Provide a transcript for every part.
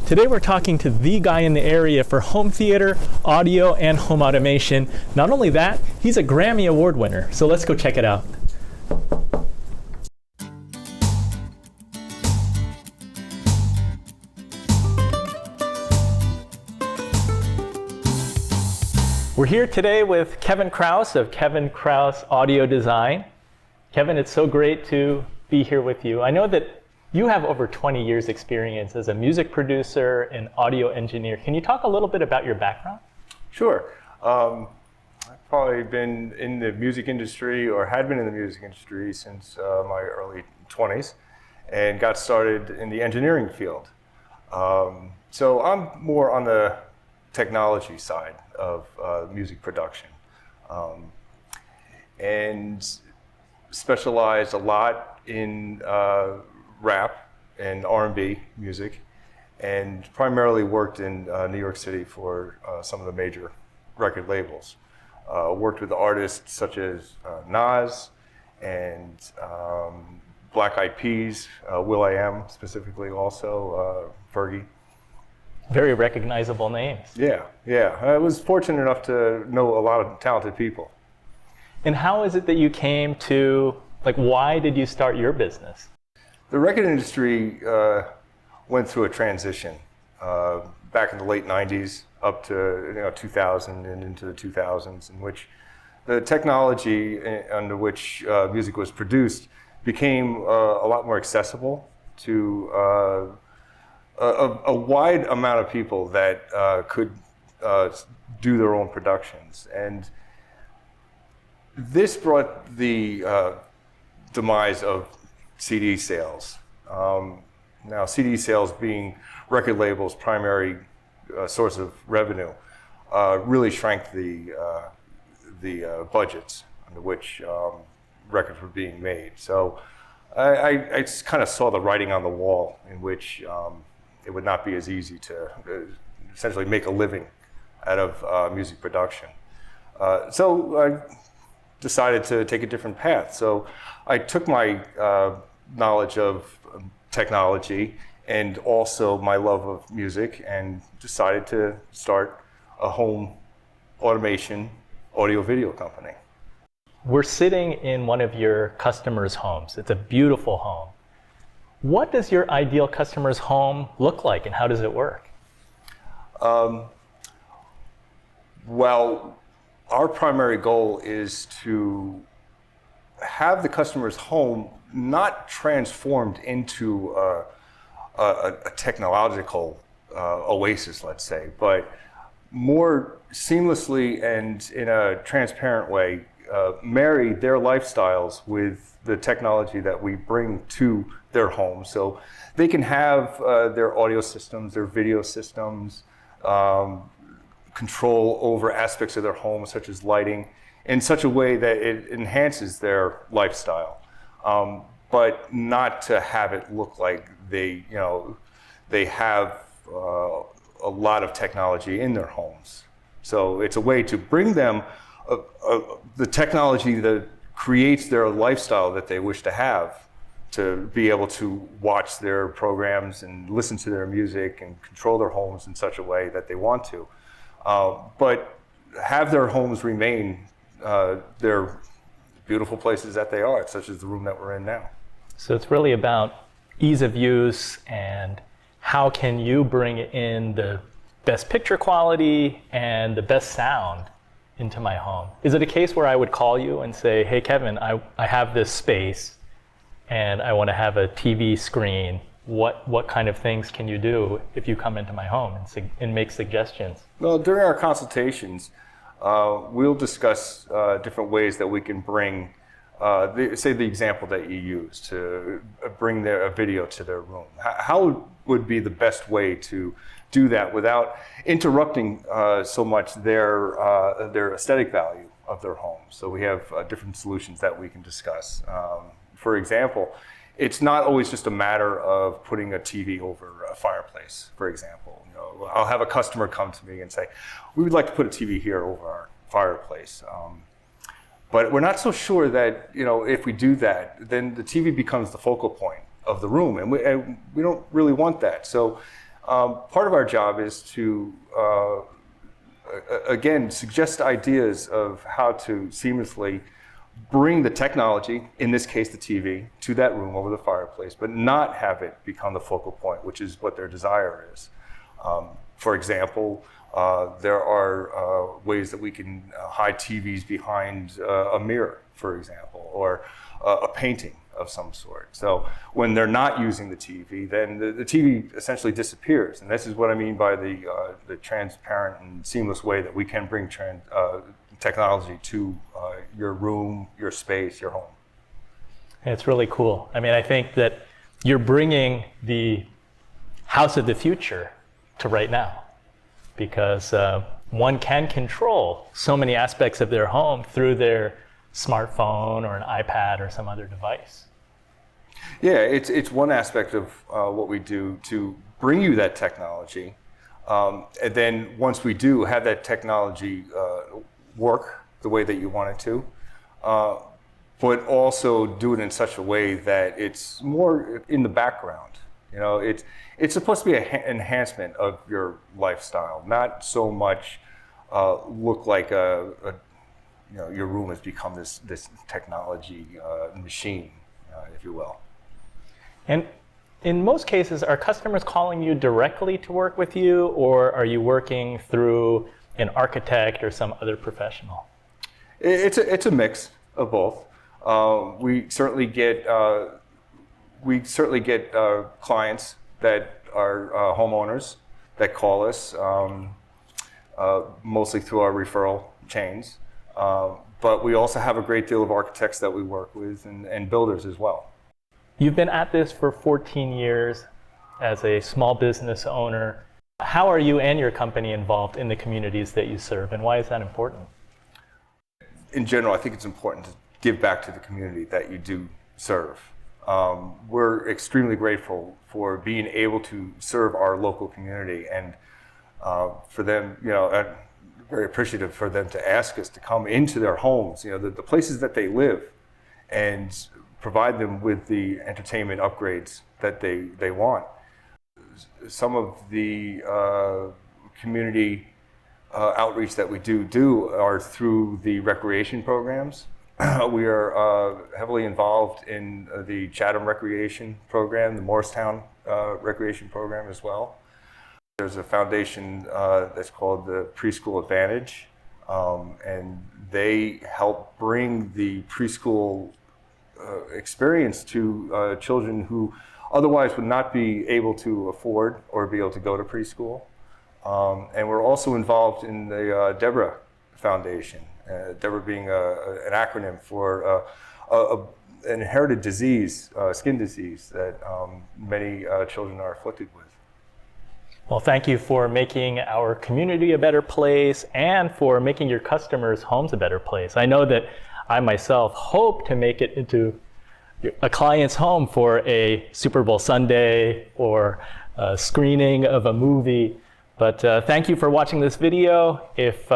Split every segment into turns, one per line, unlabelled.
Today we're talking to the guy in the area for home theater, audio, and home automation. Not only that, he's a Grammy Award winner. So let's go check it out. We're here today with Kevin Crouse of Kevin Crouse Audio Design. Kevin, it's so great to be here with you. I know that you have over 20 years experience as a music producer and audio engineer. Can you talk a little bit about your background?
Sure. I've probably been in the music industry, or had been in the music industry since my early 20s, and got started in the engineering field. So I'm more on the technology side of music production, and specialized a lot in rap and R&B music, and primarily worked in New York City for some of the major record labels. Worked with artists such as Nas and Black Eyed Peas, will.i.am specifically, also Fergie.
Very recognizable names.
Yeah. I was fortunate enough to know a lot of talented people.
And how is it that you came to, why did you start your business?
The record industry went through a transition back in the late 90s up to 2000 and into the 2000s, in which the technology under which music was produced became a lot more accessible to a wide amount of people that could do their own productions. And this brought the demise of CD sales. Now, CD sales being record labels' primary source of revenue, really shrank the budgets under which records were being made. So I just kind of saw the writing on the wall, in which it would not be as easy to essentially make a living out of music production. So I decided to take a different path. So I took my knowledge of technology and also my love of music, and decided to start a home automation audio-video company.
We're sitting in one of your customers' homes. It's a beautiful home. What does your ideal customer's home look like, and how does it work? Well, our primary goal is to have the customer's home not transformed into a technological oasis, let's say, but more seamlessly and in a transparent way marry their lifestyles with the technology that we bring to their home. So they can have their audio systems, their video systems, control over aspects of their home, such as lighting, in such a way that it enhances their lifestyle, but not to have it look like they have a lot of technology in their homes. So it's a way to bring them the technology that creates their lifestyle that they wish to have, to be able to watch their programs and listen to their music and control their homes in such a way that they want to. But have their homes remain their beautiful places that they are, such as the room that we're in now. So it's really about ease of use and how can you bring in the best picture quality and the best sound into my home. Is it a case where I would call you and say, hey, Kevin, I have this space and I want to have a TV screen. What kind of things can you do if you come into my home and make suggestions?
Well, during our consultations, we'll discuss different ways that we can bring, say the example that you used, to bring a video to their room. How would be the best way to do that without interrupting so much their aesthetic value of their home? So we have different solutions that we can discuss. For example, it's not always just a matter of putting a TV over a fireplace, for example. I'll have a customer come to me and say, we would like to put a TV here over our fireplace. But we're not so sure that, if we do that, then the TV becomes the focal point of the room, and we don't really want that. So Part of our job is to, again, suggest ideas of how to seamlessly bring the technology, in this case the TV, to that room over the fireplace, but not have it become the focal point, which is what their desire is. For example, there are ways that we can hide TVs behind a mirror, for example, or a painting of some sort. So when they're not using the TV, then the TV essentially disappears. And this is what I mean by the transparent and seamless way that we can bring technology to your room, your space, your home.
It's really cool. I mean, I think that you're bringing the house of the future to right now, because one can control so many aspects of their home through their smartphone or an iPad or some other device.
Yeah, it's one aspect of what we do to bring you that technology. And then once we do have that technology work the way that you want it to, but also do it in such a way that it's more in the background. You know, it's supposed to be an enhancement of your lifestyle, not so much look like your room has become this technology machine, if you will.
And in most cases, are customers calling you directly to work with you, or are you working through an architect or some other professional?
It's a mix of both. We certainly get clients that are homeowners that call us, mostly through our referral chains. But we also have a great deal of architects that we work with and builders as well.
You've been at this for 14 years as a small business owner. How are you and your company involved in the communities that you serve, and why is that important?
In general, I think it's important to give back to the community that you do serve. We're extremely grateful for being able to serve our local community, and for them, very appreciative for them to ask us to come into their homes, the places that they live, and provide them with the entertainment upgrades that they want. Some of the community outreach that we do are through the recreation programs. We are heavily involved in the Chatham Recreation Program, the Morristown Recreation Program as well. There's a foundation that's called the Preschool Advantage, and they help bring the preschool experience to children who otherwise would not be able to afford or be able to go to preschool. And we're also involved in the Deborah Foundation, Deborah being an acronym for an inherited disease, skin disease, that many children are afflicted with.
Well, thank you for making our community a better place and for making your customers' homes a better place. I know that I myself hope to make it into a client's home for a Super Bowl Sunday or a screening of a movie. But thank you for watching this video. If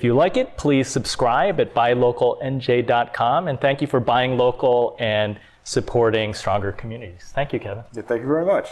you like it, please subscribe at buylocalnj.com. And thank you for buying local and supporting stronger communities. Thank you, Kevin.
Yeah, thank you very much.